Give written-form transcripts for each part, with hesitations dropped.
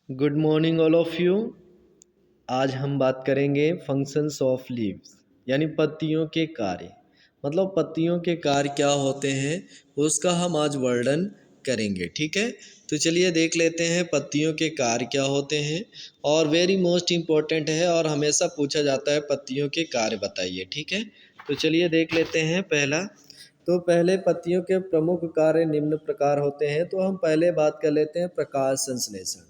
Good morning all of you. आज हम बात करेंगे फंक्शंस ऑफ लीव्स यानी पत्तियों के कार्य। मतलब पत्तियों के कार्य क्या होते हैं उसका हम आज वर्णन करेंगे। ठीक है, तो चलिए देख लेते हैं पत्तियों के कार्य क्या होते हैं। और वेरी मोस्ट इम्पोर्टेंट है और हमेशा पूछा जाता है पत्तियों के कार्य बताइए। ठीक है, तो चलिए देख लेते हैं। तो पहले पत्तियों के प्रमुख कार्य निम्न प्रकार होते हैं। तो हम पहले बात कर लेते हैं प्रकाश संश्लेषण।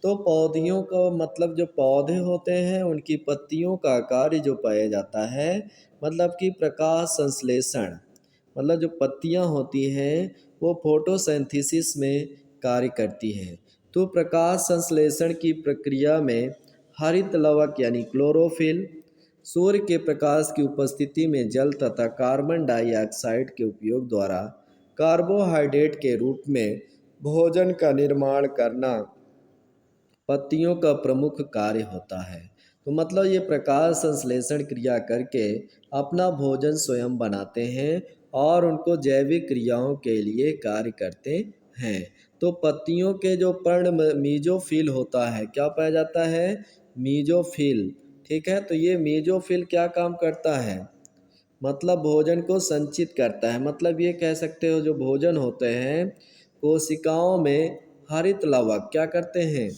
तो पौधियों का मतलब जो पौधे होते हैं उनकी पत्तियों का कार्य जो पाया जाता है मतलब कि प्रकाश संश्लेषण। मतलब जो पत्तियां होती हैं वो फोटोसिंथेसिस में कार्य करती हैं। तो प्रकाश संश्लेषण की प्रक्रिया में हरित लवक यानी क्लोरोफिल, सूर्य के प्रकाश की उपस्थिति में जल तथा कार्बन डाइऑक्साइड के उपयोग द्वारा कार्बोहाइड्रेट के रूप में भोजन का निर्माण करना पत्तियों का प्रमुख कार्य होता है। तो मतलब ये प्रकाश संश्लेषण क्रिया करके अपना भोजन स्वयं बनाते हैं और उनको जैविक क्रियाओं के लिए कार्य करते हैं। तो पत्तियों के जो पर्ण मीजोफिल होता है, क्या पाया जाता है? मीजोफिल। ठीक है, तो ये मीजोफिल क्या काम करता है? मतलब भोजन को संचित करता है। मतलब ये कह सकते हो जो भोजन होते हैं कोशिकाओं में हरित लवक क्या करते हैं?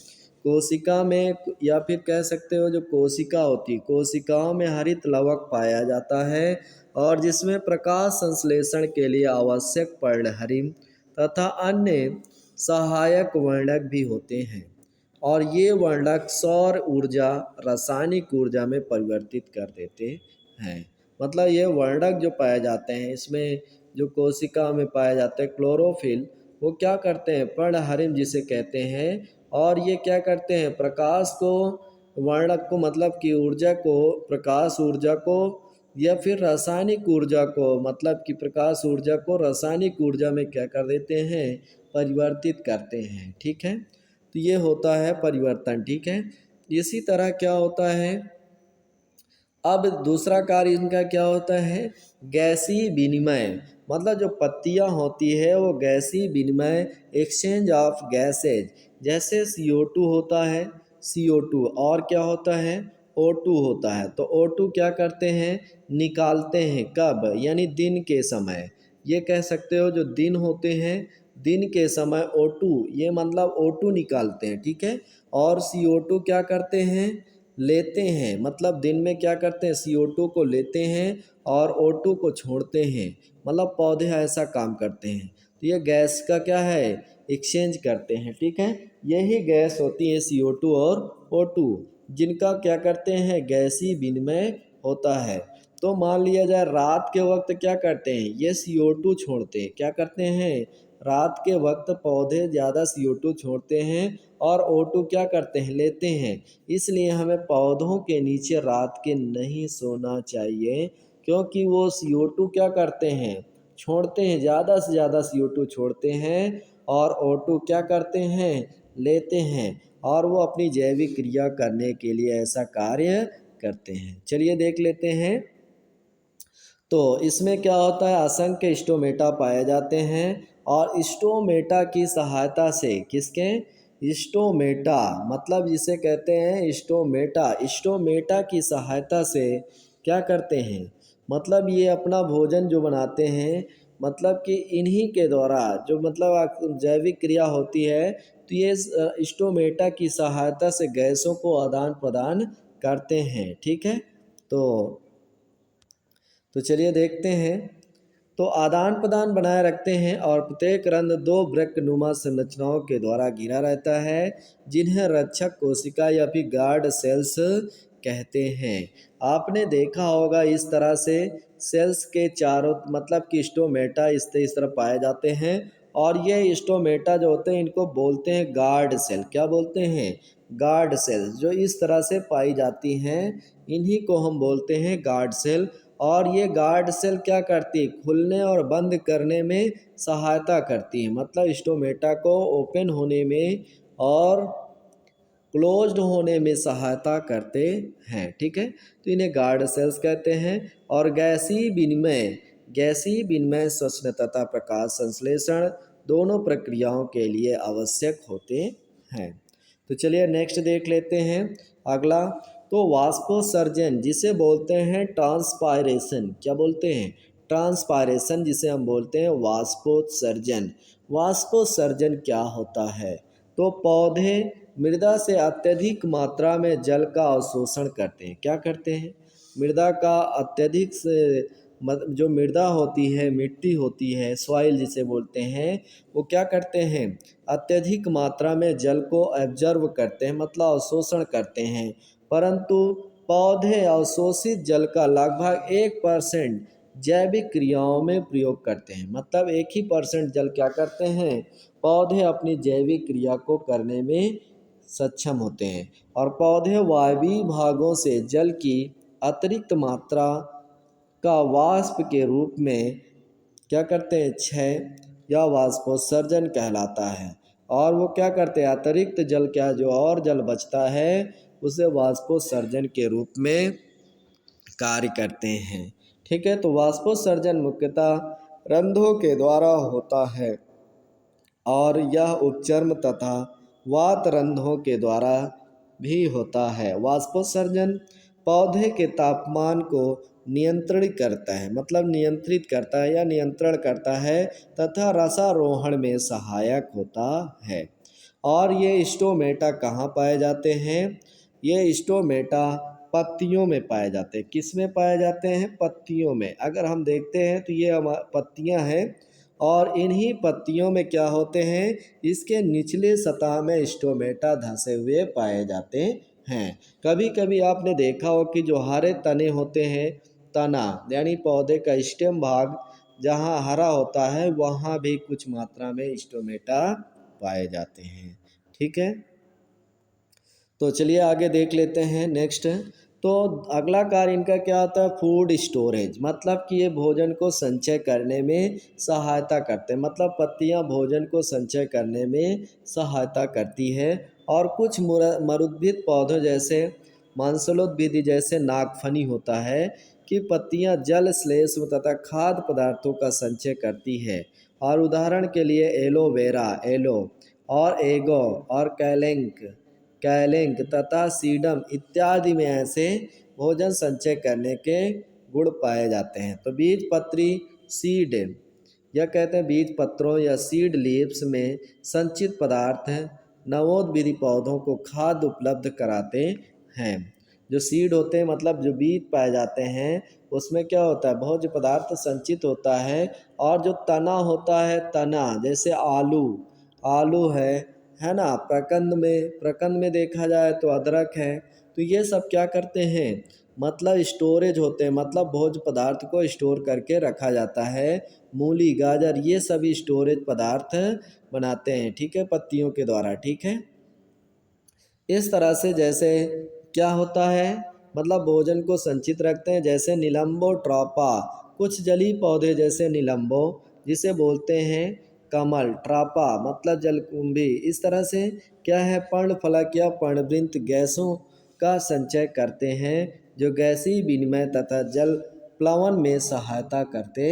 कोशिका में, या फिर कह सकते हो जो कोशिका होती है कोशिकाओं में हरित लवक पाया जाता है और जिसमें प्रकाश संश्लेषण के लिए आवश्यक पर्णहरिम तथा अन्य सहायक वर्णक भी होते हैं। और ये वर्णक सौर ऊर्जा रासायनिक ऊर्जा में परिवर्तित कर देते हैं। मतलब ये वर्णक जो पाए जाते हैं इसमें जो कोशिका में पाए जाते हैं क्लोरोफिल, वो क्या करते हैं? पर्णहरिम जिसे कहते हैं। और ये क्या करते हैं? प्रकाश को, वर्णक को मतलब कि ऊर्जा को, प्रकाश ऊर्जा को या फिर रासायनिक ऊर्जा को, मतलब कि प्रकाश ऊर्जा को रासायनिक ऊर्जा में क्या कर देते हैं? परिवर्तित करते हैं। ठीक है, तो ये होता है परिवर्तन। ठीक है, इसी तरह क्या होता है, अब दूसरा कार्य इनका क्या होता है? गैसीय विनिमय। मतलब जो पत्तियां होती है वो गैसीय विनिमय, एक्सचेंज ऑफ गैसेज। जैसे CO2 होता है, CO2, और क्या होता है? O2 होता है। तो O2 क्या करते हैं? निकालते हैं। कब? यानी दिन के समय। ये कह सकते हो जो दिन होते हैं, दिन के समय O2, ये मतलब O2 निकालते हैं। ठीक है, और CO2 क्या करते हैं? लेते हैं। मतलब दिन में क्या करते हैं? CO2 को लेते हैं और O2 को छोड़ते हैं। मतलब पौधे ऐसा काम करते हैं। तो ये गैस का क्या है? एक्सचेंज करते हैं। ठीक है, यही गैस होती है CO2 और O2, जिनका क्या करते हैं? गैसीय विनिमय होता है। तो मान लिया जाए रात के वक्त क्या करते हैं? ये CO2 छोड़ते हैं। क्या करते हैं? रात के वक्त पौधे ज़्यादा CO2 छोड़ते हैं और O2 क्या करते हैं? लेते हैं। इसलिए हमें पौधों के नीचे रात के नहीं सोना चाहिए, क्योंकि वो CO2 क्या करते हैं? छोड़ते हैं, ज़्यादा से ज़्यादा CO2 छोड़ते हैं और O2 क्या करते हैं? लेते हैं, और वो अपनी जैविक क्रिया करने के लिए ऐसा कार्य करते हैं। चलिए देख लेते हैं। तो इसमें क्या होता है? असंख्य स्टोमेटा पाए जाते हैं और स्टोमेटा की सहायता से, किसके? स्टोमेटा, मतलब जिसे कहते हैं स्टोमेटा, स्टोमेटा की सहायता से क्या करते हैं? मतलब ये अपना भोजन जो बनाते हैं, मतलब कि इन्हीं के द्वारा जो मतलब जैविक क्रिया होती है, तो ये स्टोमेटा की सहायता से गैसों को आदान प्रदान करते हैं। ठीक है, तो चलिए देखते हैं। तो आदान प्रदान बनाए रखते हैं और प्रत्येक रंध्र दो वृक्कनुमा संरचनाओं के द्वारा घिरा रहता है, जिन्हें रक्षक कोशिका या फिर गार्ड सेल्स कहते हैं। आपने देखा होगा इस तरह से सेल्स के चारों, मतलब कि स्टोमेटा इस तरह पाए जाते हैं। और ये स्टोमेटा जो होते हैं इनको बोलते हैं गार्ड सेल। क्या बोलते हैं? Guard cell. जो इस तरह से पाई जाती हैं इन्हीं को हम बोलते हैं गार्ड सेल। और ये गार्ड सेल क्या करती है? खुलने और बंद करने में सहायता करती है। मतलब स्टोमेटा को ओपन होने में और क्लोज्ड होने में सहायता करते हैं। ठीक है, तो इन्हें गार्ड सेल्स कहते हैं। और गैसीय विनिमय श्वसन तथा प्रकाश संश्लेषण दोनों प्रक्रियाओं के लिए आवश्यक होते हैं। तो चलिए नेक्स्ट देख लेते हैं अगला। तो वाष्पोत्सर्जन जिसे बोलते हैं ट्रांसपायरेशन, क्या बोलते हैं? ट्रांसपायरेशन जिसे हम बोलते हैं वाष्पोत्सर्जन। वाष्पोत्सर्जन क्या होता है? तो पौधे मृदा से अत्यधिक मात्रा में जल का अवशोषण करते हैं। क्या करते हैं? मृदा का अत्यधिक से जो मृदा होती है, मिट्टी होती है, सॉइल जिसे बोलते हैं, वो क्या करते हैं? अत्यधिक मात्रा में जल को एब्जर्व करते हैं, मतलब अवशोषण करते हैं। परंतु पौधे अवशोषित जल का लगभग 1% जैविक क्रियाओं में प्रयोग करते हैं। मतलब 1% जल क्या करते हैं? पौधे अपनी जैविक क्रिया को करने में सक्षम होते हैं। और पौधे वायवीय भागों से जल की अतिरिक्त मात्रा का वाष्प के रूप में क्या करते हैं? क्षय या वाष्पोत्सर्जन कहलाता है। और वो क्या करते हैं? अतिरिक्त जल, क्या जो और जल बचता है उसे वाष्पोत्सर्जन के रूप में कार्य करते हैं। ठीक है, तो वाष्पोत्सर्जन मुख्यतः रंध्रों के द्वारा होता है और यह उपचर्म तथा वात रंध्रों के द्वारा भी होता है। वाष्पोत्सर्जन पौधे के तापमान को नियंत्रित करता है, मतलब नियंत्रित करता है या नियंत्रण करता है, तथा रसारोहण में सहायक होता है। और ये स्टोमेटा कहाँ पाए जाते हैं? ये स्टोमेटा पत्तियों में पाए जाते हैं। किस में पाए जाते हैं? पत्तियों में। अगर हम देखते हैं तो ये पत्तियां हैं और इन्हीं पत्तियों में क्या होते हैं? इसके निचले सतह में स्टोमेटा धंसे हुए पाए जाते हैं। कभी कभी आपने देखा हो कि जो हरे तने होते हैं, तना यानी पौधे का स्टेम भाग जहाँ हरा होता है, वहाँ भी कुछ मात्रा में स्टोमेटा पाए जाते हैं। ठीक है, तो चलिए आगे देख लेते हैं नेक्स्ट। तो अगला कार्य इनका क्या होता है? फूड स्टोरेज, मतलब कि ये भोजन को संचय करने में सहायता करते हैं। मतलब पत्तियां भोजन को संचय करने में सहायता करती है। और कुछ मरुद्भिद पौधों जैसे मांसलोद्भिद जैसे नागफनी होता है कि पत्तियां जल श्लेष्म तथा खाद्य पदार्थों का संचय करती है। और उदाहरण के लिए एलोवेरा, एलो और एगो और कैलेंक तथा सीडम इत्यादि में ऐसे भोजन संचय करने के गुण पाए जाते हैं। तो बीज पत्री, सीड, यह कहते हैं बीज पत्रों या सीड लीव्स में संचित पदार्थ नवोद्भिदी पौधों को खाद्य उपलब्ध कराते हैं। जो सीड होते हैं, मतलब जो बीज पाए जाते हैं, उसमें क्या होता है? भोज्य पदार्थ संचित होता है। और जो तना होता है, तना जैसे आलू, आलू है ना। प्रकंद में देखा जाए तो अदरक है। तो ये सब क्या करते हैं? मतलब स्टोरेज होते हैं, मतलब भोज्य पदार्थ को स्टोर करके रखा जाता है। मूली, गाजर ये सभी स्टोरेज पदार्थ बनाते हैं। ठीक है, पत्तियों के द्वारा। ठीक है, इस तरह से जैसे क्या होता है? मतलब भोजन को संचित रखते हैं। जैसे निलंबो ट्रापा, कुछ जलीय पौधे जैसे निलंबो जिसे बोलते हैं कमल, ट्रापा मतलब जलकुंभी, इस तरह से क्या है? पर्णफलक या पर्णवृंत गैसों का संचय करते हैं जो गैसीय विनिमय तथा जल प्लवन में सहायता करते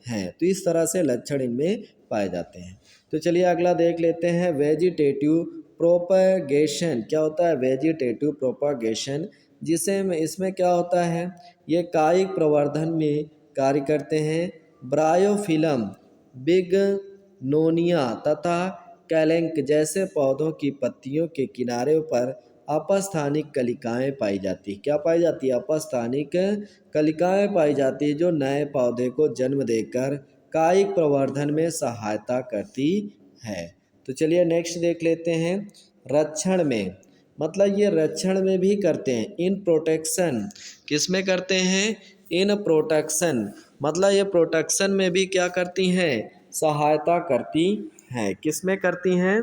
हैं। तो इस तरह से लक्षण इनमें पाए जाते हैं। तो चलिए अगला देख लेते हैं वेजिटेटिव प्रोपगेशन। क्या होता है वेजिटेटिव प्रोपगेशन? जिसे इसमें क्या होता है? ये कायिक प्रवर्धन में कार्य करते हैं। ब्रायोफिलम, बिगनोनिया तथा कैलेंक जैसे पौधों की पत्तियों के किनारों पर अपस्थानिक कलिकाएं पाई जाती है। क्या पाई जाती है? अपस्थानिक कलिकाएं पाई जाती है, जो नए पौधे को जन्म देकर कायिक प्रवर्धन में सहायता करती है। तो चलिए नेक्स्ट देख लेते हैं रक्षण में। मतलब ये रक्षण में भी करते हैं। इन प्रोटेक्शन, किस में करते हैं? इन प्रोटेक्शन, मतलब ये प्रोटेक्शन में भी क्या करती हैं? सहायता करती हैं। किस में करती हैं?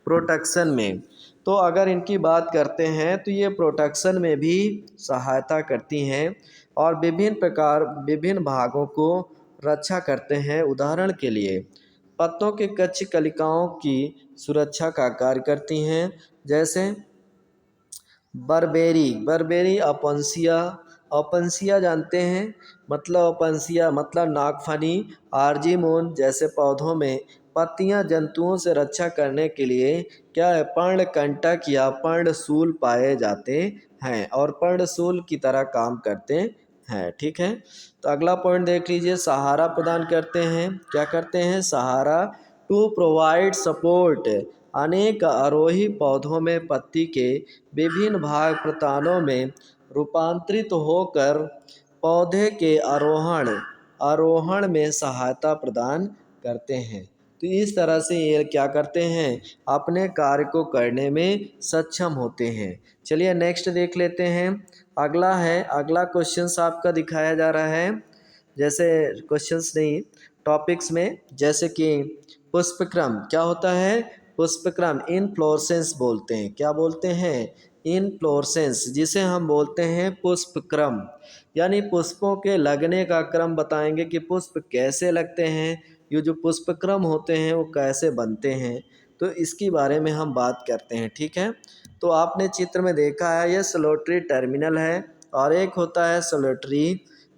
प्रोटेक्शन में। तो अगर इनकी बात करते हैं तो ये प्रोटेक्शन में भी सहायता करती हैं और विभिन्न भागों को रक्षा करते हैं। उदाहरण के लिए पत्तों के कच्ची कलिकाओं की सुरक्षा का कार्य करती हैं। जैसे बर्बेरी अपंसिया जानते हैं? मतलब अपंसिया मतलब नागफनी, आर्जीमोन जैसे पौधों में पत्तियां जंतुओं से रक्षा करने के लिए क्या है, पर्णकंटक या पर्णशूल पाए जाते हैं और पर्णशूल की तरह काम करते हैं। ठीक है, तो अगला पॉइंट देख लीजिए, सहारा प्रदान करते हैं। क्या करते हैं? सहारा टू प्रोवाइड सपोर्ट। अनेक आरोही पौधों में पत्ती के विभिन्न भाग प्रतानों में रूपांतरित होकर पौधे के आरोहण में सहायता प्रदान करते हैं। तो इस तरह से ये क्या करते हैं, अपने कार्य को करने में सक्षम होते हैं। चलिए नेक्स्ट देख लेते हैं। अगला क्वेश्चंस आपका दिखाया जा रहा है, जैसे क्वेश्चंस नहीं, टॉपिक्स में, जैसे कि पुष्पक्रम क्या होता है? पुष्पक्रम इनफ्लोरेसेंस बोलते हैं। क्या बोलते हैं? इनफ्लोरेसेंस, जिसे हम बोलते हैं पुष्पक्रम, यानी पुष्पों के लगने का क्रम बताएंगे कि पुष्प कैसे लगते हैं, ये जो पुष्पक्रम होते हैं वो कैसे बनते हैं, तो इसकी बारे में हम बात करते हैं। ठीक है, तो आपने चित्र में देखा है, ये स्लोटरी टर्मिनल है और एक होता है स्लोटरी,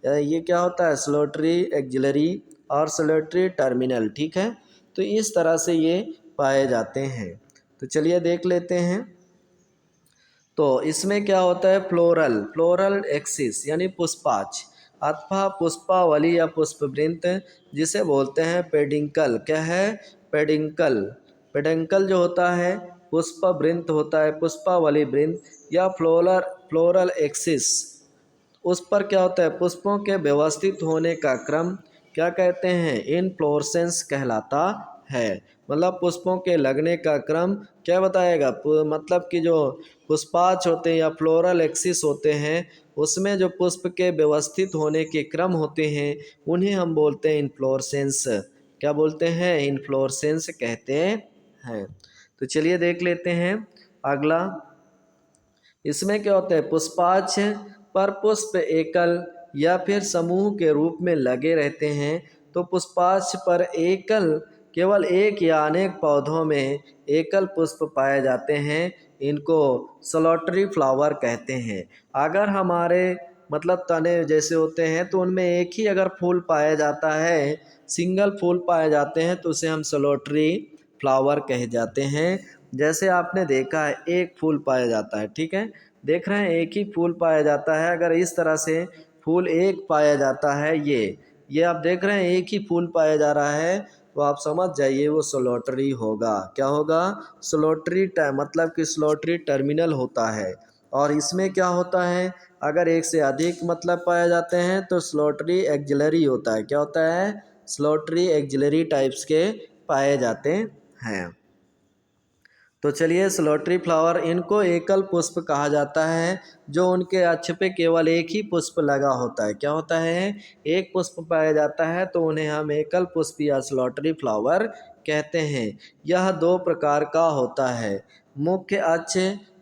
ये क्या होता है? स्लोटरी एक्जिलरी और स्लोटरी टर्मिनल। ठीक है, तो इस तरह से ये पाए जाते हैं। तो चलिए देख लेते हैं। तो इसमें क्या होता है? फ्लोरल एक्सिस यानी पुष्पाक्ष अथवा पुष्पावली या पुष्पवृंत, जिसे बोलते हैं पेडिंकल। क्या है? पेडिंकल जो होता है, पुष्पवृंत होता है, पुष्पावली वृंत या फ्लोरल एक्सिस, उस पर क्या होता है? पुष्पों के व्यवस्थित होने का क्रम क्या कहते हैं? इनफ्लोरेसेंस कहलाता है। मतलब पुष्पों के लगने का क्रम क्या बताएगा? मतलब कि जो पुष्पाक्ष होते हैं या फ्लोरल एक्सिस होते हैं, उसमें जो पुष्प के व्यवस्थित होने के क्रम होते हैं, उन्हें हम बोलते हैं इनफ्लोरेसेंस। क्या बोलते हैं? इनफ्लोरेसेंस कहते हैं। तो चलिए देख लेते हैं अगला। इसमें क्या होता है? पुष्पाक्ष पर पुष्प एकल या फिर समूह के रूप में लगे रहते हैं। तो पुष्पाक्ष पर केवल एक या अनेक पौधों में एकल पुष्प पाए जाते हैं, इनको सॉलिटरी फ्लावर कहते हैं। अगर हमारे मतलब तने जैसे होते हैं तो उनमें एक ही अगर फूल पाया जाता है, सिंगल फूल पाए जाते हैं, तो उसे हम सॉलिटरी फ्लावर कहे जाते हैं। जैसे आपने देखा है एक फूल पाया जाता है, ठीक है, देख रहे हैं एक ही फूल पाया जाता है। अगर इस तरह से फूल एक पाया जाता है, ये आप देख रहे हैं एक ही फूल पाया जा रहा है, तो आप समझ जाइए वो सॉलिटरी होगा। क्या होगा? सॉलिटरी, मतलब कि सॉलिटरी टर्मिनल होता है। और इसमें क्या होता है? अगर एक से अधिक मतलब पाए जाते हैं तो सॉलिटरी एक्जिलरी होता है। क्या होता है? सॉलिटरी एक्जिलरी टाइप्स के पाए जाते हैं। तो चलिए, सॉलिटरी फ्लावर इनको एकल पुष्प कहा जाता है, जो उनके अक्ष पे केवल एक ही पुष्प लगा होता है। क्या होता है? एक पुष्प पाया जाता है, तो उन्हें हम एकल पुष्प या सॉलिटरी फ्लावर कहते हैं। यह दो प्रकार का होता है। मुख्य अक्ष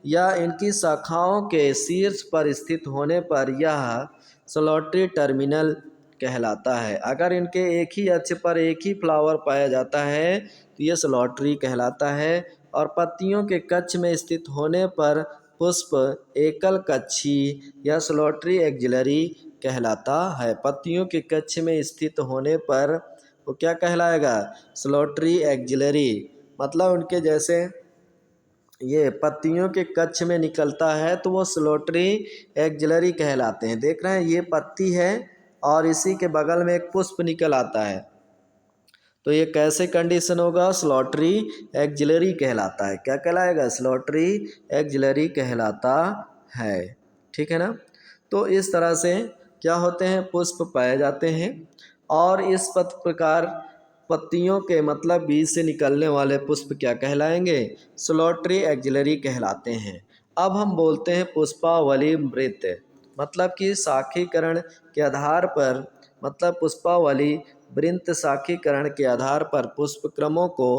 या इनकी शाखाओं के शीर्ष पर स्थित होने पर यह सॉलिटरी टर्मिनल कहलाता है। अगर इनके एक ही अक्ष पर एक ही फ्लावर पाया जाता है तो यह सॉलिटरी कहलाता है। और पत्तियों के कक्ष में स्थित होने पर पुष्प एकल कक्षी या सॉलिटरी एक्जिलरी कहलाता है। पत्तियों के कक्ष में स्थित होने पर वो क्या कहलाएगा? Solitary axillary. मतलब उनके जैसे ये पत्तियों के कक्ष में निकलता है तो वो सॉलिटरी एक्जिलरी कहलाते हैं। देख रहे हैं ये पत्ती है और इसी के बगल में एक पुष्प निकल आता है, तो ये कैसे कंडीशन होगा? सॉलिटरी एक्जिलरी कहलाता है। क्या कहलाएगा? सॉलिटरी एक्जिलरी कहलाता है। ठीक है ना? तो इस तरह से क्या होते हैं? पुष्प पाए जाते हैं और इस प्रकार पत्तियों के मतलब बीज से निकलने वाले पुष्प क्या कहलाएंगे? सॉलिटरी एक्जिलरी कहलाते हैं। अब हम बोलते हैं पुष्पावली वृत्त, मतलब कि शाखीकरण के आधार पर, मतलब पुष्पावली वृंत शाखीकरण के आधार पर पुष्पक्रमों को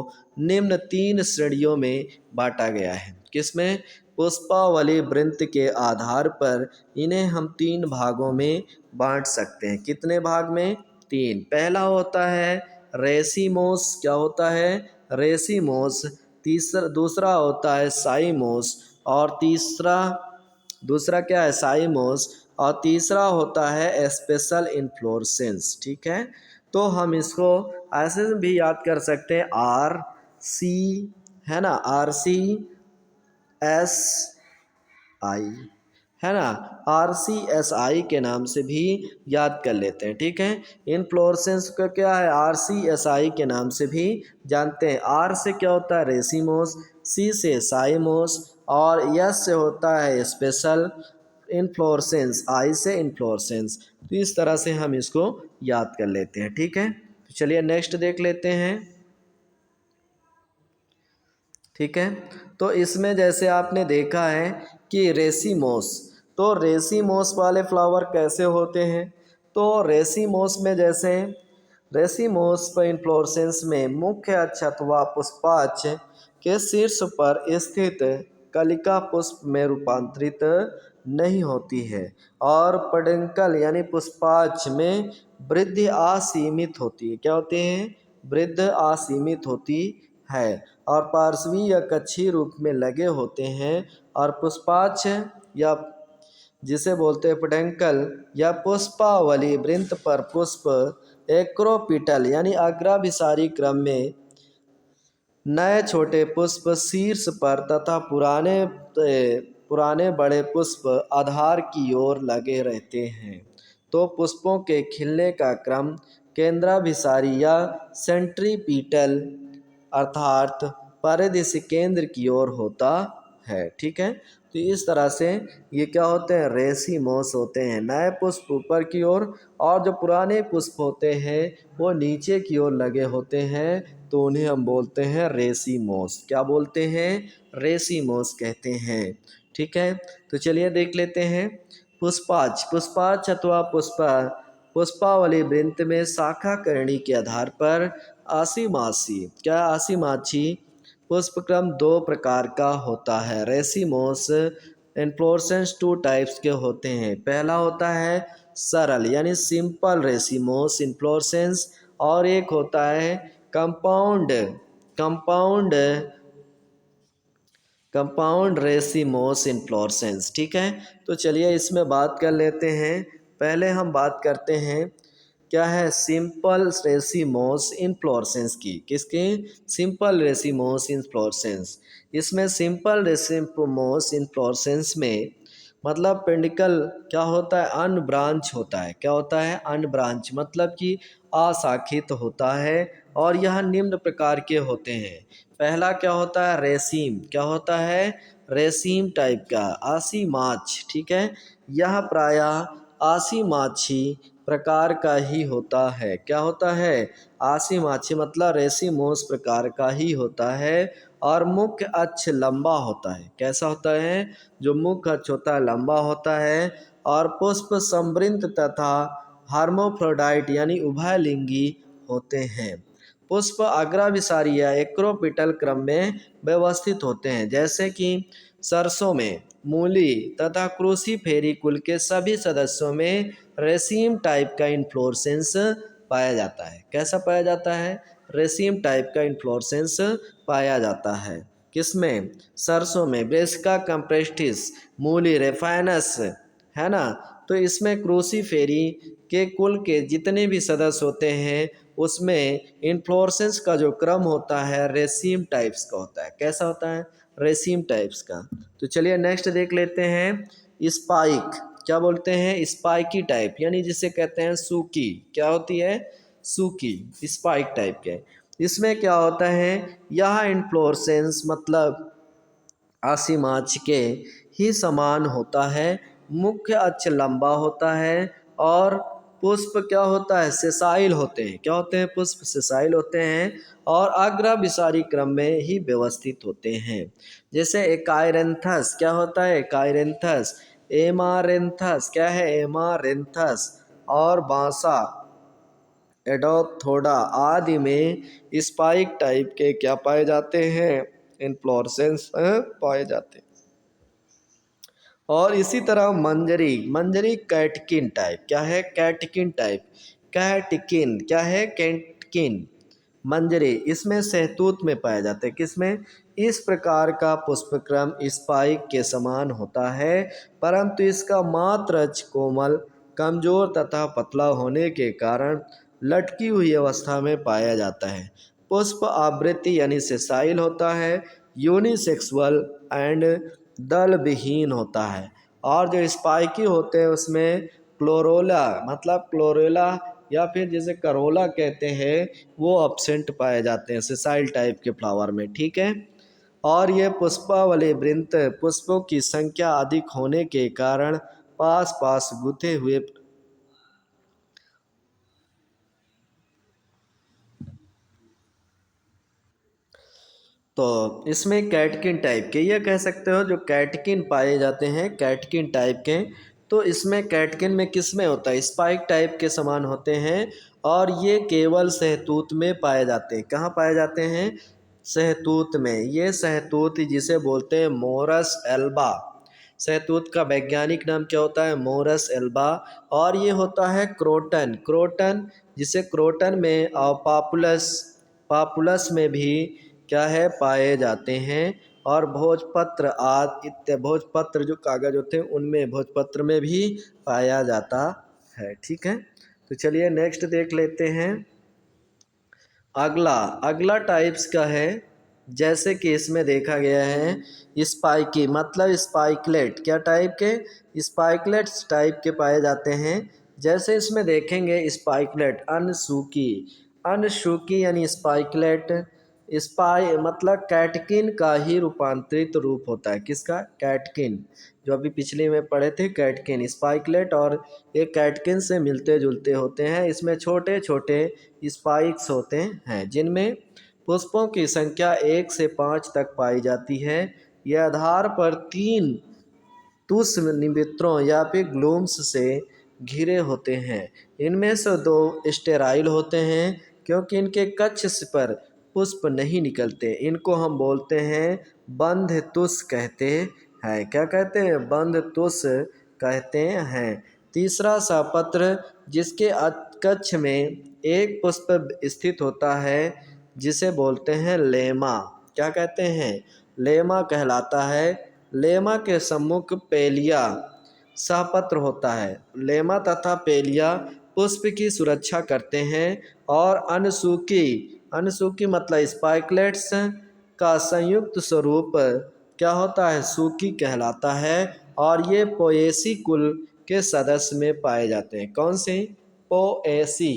निम्न 3 श्रेणियों में बांटा गया है। किसमें? पुष्पावली वृंत के आधार पर इन्हें हम 3 भागों में बांट सकते हैं। कितने भाग में? 3। पहला होता है रेसिमोस। क्या होता है? रेसिमोस। दूसरा होता है साइमोस और दूसरा क्या है? साइमोस। और तीसरा होता है स्पेशल इन्फ्लोरेसेंस। ठीक है, तो हम इसको ऐसे भी याद कर सकते हैं आर सी, है ना, आर सी एस आई, है ना, आर सी एस आई के नाम से भी याद कर लेते हैं। ठीक है, इनफ्लोरेसेंस का क्या है, आर सी एस आई के नाम से भी जानते हैं। आर से क्या होता है, रेसिमोस, सी से साइमोस, और यस से होता है स्पेशल, इनफ्लोरेसेंस आई से इनफ्लोरेसेंस। तो इस तरह से हम इसको याद कर लेते हैं। ठीक है, तो चलिए नेक्स्ट देख लेते हैं। ठीक है, तो इसमें जैसे आपने देखा है कि रेसिमोस, तो रेसिमोस वाले फ्लावर कैसे होते हैं, तो रेसिमोस में जैसे रेसिमोस पर इन्फ्लोरेसेंस में मुख्य अक्षत व पुष्पाक्ष के शीर्ष पर स्थित कलिका पुष्प में रूपांतरित नहीं होती है, और पेडंकल यानी पुष्पाक्ष में वृद्धि असीमित होती है। क्या होते हैं, वृद्धि असीमित होती है, और पार्श्वी या कक्षीय रूप में लगे होते हैं, और पुष्पाक्ष या जिसे बोलते हैं पेडंकल या पुष्पावली वृंत पर पुष्प एक्रोपिटल यानी अग्राभिसारी क्रम में नए छोटे पुष्प शीर्ष पर तथा पुराने बड़े पुष्प आधार की ओर लगे रहते हैं। तो पुष्पों के खिलने का क्रम केंद्राभिसारी या सेंट्रीपीटल अर्थात परिधि केंद्र की ओर होता है। ठीक है, तो इस तरह से ये क्या होते हैं, रेसिमोस होते हैं, नए पुष्प ऊपर की ओर, और जो पुराने पुष्प होते हैं वो नीचे की ओर लगे होते हैं, तो उन्हें हम बोलते हैं रेसिमोस। क्या बोलते हैं, रेसिमोस कहते हैं। ठीक है, तो चलिए देख लेते हैं पुष्पाक्ष। पुष्पाक्ष अथवा पुष्पावली वृंत में शाखा करणी के आधार पर आसीमासी, क्या आसीमाछी पुष्पक्रम दो प्रकार का होता है। रेसिमोस इन्फ्लोरेसेंस टू टाइप्स के होते हैं। पहला होता है सरल यानी सिंपल रेसिमोस इन्फ्लोरेसेंस, और एक होता है compound compound compound racemose inflorescence. ठीक है, तो चलिए इसमें बात कर लेते हैं। पहले हम बात करते हैं क्या है, सिंपल रेसिमोस इन्फ्लोरेसेंस की। किसकी, सिंपल रेसिमोस इन्फ्लोरेसेंस। इसमें सिंपल रेसिमोस इन्फ्लोरेसेंस में मतलब पेंडिकल क्या होता है, अनब्रांच होता है। क्या होता है, अनब्रांच मतलब कि अशाखित होता है, और यह निम्न प्रकार के होते हैं। पहला क्या होता है, रेसीम, क्या होता है, रेसीम टाइप का आसीमाछ। ठीक है, यह प्रायः आसीमाछी प्रकार का ही होता है। क्या होता है, आसीमाछी मतलब रेसिमोस प्रकार का ही होता है, और मुख्य अक्ष लंबा होता है। कैसा होता है, जो मुख्य अक्ष होता है लंबा होता है, और पुष्प समृद्ध तथा हार्मोफ्रोडाइट यानी उभयलिंगी होते हैं। पुष्प अग्राभिसारी या एक्रोपिटल क्रम में व्यवस्थित होते हैं, जैसे कि सरसों में मूली तथा क्रूसीफेरी कुल के सभी सदस्यों में रेसीम टाइप का इन्फ्लोरेसेंस पाया जाता है। कैसा पाया जाता है, रेसीम टाइप का इन्फ्लोरेसेंस पाया जाता है। किसमें, सरसों में ब्रेसिका कंप्रेस्टिस, मूली रेफाइनस, है ना। तो इसमें क्रूसीफेरी के कुल के जितने भी सदस्य होते हैं उसमें इन्फ्लोरेसेंस का जो क्रम होता है रेसीम टाइप्स का होता है। कैसा होता है, रेसीम टाइप्स का। तो चलिए नेक्स्ट देख लेते हैं स्पाइक। क्या बोलते हैं, स्पाइकी टाइप यानी जिसे कहते हैं सूकी। क्या होती है, सूकी, स्पाइक टाइप के। इसमें क्या होता है, यह इन्फ्लोरेसेंस मतलब आसीमाच के ही समान होता है। मुख्य अक्ष लंबा होता है, और पुष्प क्या होता है, सेसाइल होते हैं। क्या होते हैं, पुष्प सेसाइल होते हैं, और अग्राभिसारी क्रम में ही व्यवस्थित होते हैं। जैसे एकाइरेंथस, क्या होता है, एकाइरेंथस, एमारेंथस, क्या है, एमारेंथस, और बांसा एडोथोडा आदि में स्पाइक टाइप के क्या पाए जाते हैं, इन्फ्लोरेसेंस पाए जाते हैं। और इसी तरह मंजरी, मंजरी कैटकिन टाइप, क्या है, कैटकिन टाइप, कैटकिन, क्या है, कैटकिन मंजरी, इसमें सहतूत में पाए जाते हैं। किसमें, इस प्रकार का पुष्पक्रम स्पाइक के समान होता है, परंतु इसका मात्र कोमल, कमजोर तथा पतला होने के कारण लटकी हुई अवस्था में पाया जाता है। पुष्प आवृत्ति यानी सेसाइल होता है, यूनिसेक्सुअल एंड दल विहीन होता है। और जो स्पाइकी होते हैं उसमें क्लोरोला मतलब क्लोरेला या फिर जिसे करोला कहते हैं वो अब्सेंट पाए जाते हैं सेसाइल टाइप के फ्लावर में, ठीक है। और ये पुष्पावली वृंत पुष्पों की संख्या अधिक होने के कारण पास पास गुथे हुए तो इसमें कैटकिन टाइप के ये कह सकते हो जो कैटकिन पाए जाते हैं कैटकिन टाइप के। तो इसमें कैटकिन में किस में होता है, स्पाइक टाइप के समान होते हैं और ये केवल सहतूत में पाए जाते हैं। कहाँ पाए जाते हैं, सहतूत में। ये सहतूत जिसे बोलते हैं मोरस एल्बा, सहतूत का वैज्ञानिक नाम क्या होता है, मोरस एल्बा। और ये होता है क्रोटन, क्रोटन जिसे क्रोटन में और पापुलस, पापुलस में भी क्या है पाए जाते हैं। और भोजपत्र आदि इत्यादि भोजपत्र जो कागज होते हैं उनमें भोजपत्र में भी पाया जाता है, ठीक है। तो चलिए नेक्स्ट देख लेते हैं। अगला अगला टाइप्स का है, जैसे कि इसमें देखा गया है स्पाइकी मतलब स्पाइकलेट, क्या टाइप के, स्पाइकलेट्स टाइप के पाए जाते हैं। जैसे इसमें देखेंगे स्पाइकलेट अनसूकी, अनसूकी यानी स्पाइकलेट, स्पाई मतलब कैटकिन का ही रूपांतरित रूप होता है। किसका, कैटकिन, जो अभी पिछले में पढ़े थे कैटकिन, स्पाइकलेट और ये कैटकिन से मिलते जुलते होते हैं। इसमें छोटे छोटे स्पाइक्स होते हैं जिनमें पुष्पों की संख्या 1 से 5 तक पाई जाती है। यह आधार पर 3 तुष निमित्रों या फिर ग्लूम्स से घिरे होते हैं। इनमें से 2 स्टेराइल होते हैं क्योंकि इनके कक्ष पर पुष्प नहीं निकलते। इनको हम बोलते हैं बंध तुष कहते हैं। क्या कहते हैं, बंध तुष कहते हैं। तीसरा सपत्र जिसके कक्ष में एक पुष्प स्थित होता है जिसे बोलते हैं लेमा, क्या कहते हैं, लेमा कहलाता है। लेमा के सम्मुख पेलिया सहपत्र होता है। लेमा तथा पेलिया पुष्प की सुरक्षा करते हैं। और अनसूकी, अनसूकी मतलब स्पाइकलेट्स का संयुक्त स्वरूप क्या होता है, सूकी कहलाता है। और ये पोएसी कुल के सदस्य में पाए जाते हैं। कौन से, पोएसी,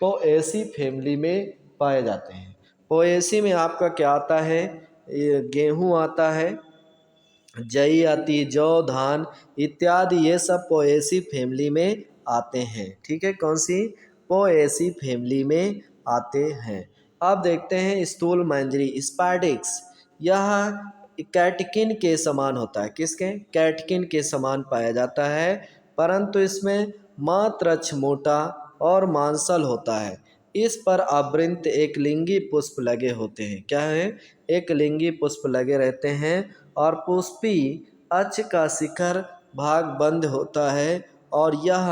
पोएसी फैमिली में पाए जाते हैं। पोएसी में आपका क्या आता है, ये गेहूँ आता है, जई आती है, जौ धान इत्यादि, ये सब पोएसी फैमिली में आते हैं, ठीक है। कौन सी, पोएसी फैमिली में आते हैं। अब देखते हैं स्थूल मंजरी स्पाइडिक्स, यह कैटकिन के समान होता है। किसके, कैटकिन के समान पाया जाता है, परंतु इसमें मात्रच्छ मोटा और मांसल होता है। इस पर आवृत एक लिंगी पुष्प लगे होते हैं। क्या है, एक लिंगी पुष्प लगे रहते हैं। और पुष्पी अक्ष का शिखर भाग बंद होता है। और यह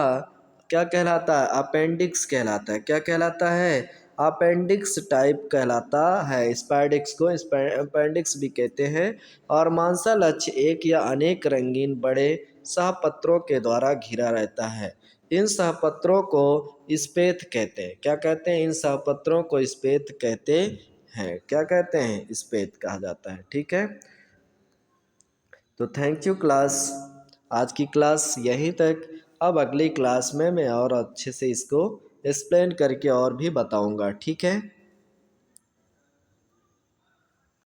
क्या कहलाता है, अपेंडिक्स कहलाता है। क्या कहलाता है, अपेंडिक्स टाइप कहलाता है। स्पाइडिक्स को अपेंडिक्स भी कहते हैं। और मांसल अक्ष एक या अनेक रंगीन बड़े सहपत्रों के द्वारा घिरा रहता है। इन सहपत्रों को स्पेथ कहते हैं। क्या कहते हैं, इन सहपत्रों को स्पेथ कहते हैं। क्या कहते हैं, स्पेथ कहा जाता है, ठीक है। तो थैंक यू क्लास, आज की क्लास यहीं तक। अब अगली क्लास में मैं और अच्छे से इसको एक्सप्लेन करके और भी बताऊंगा, ठीक है।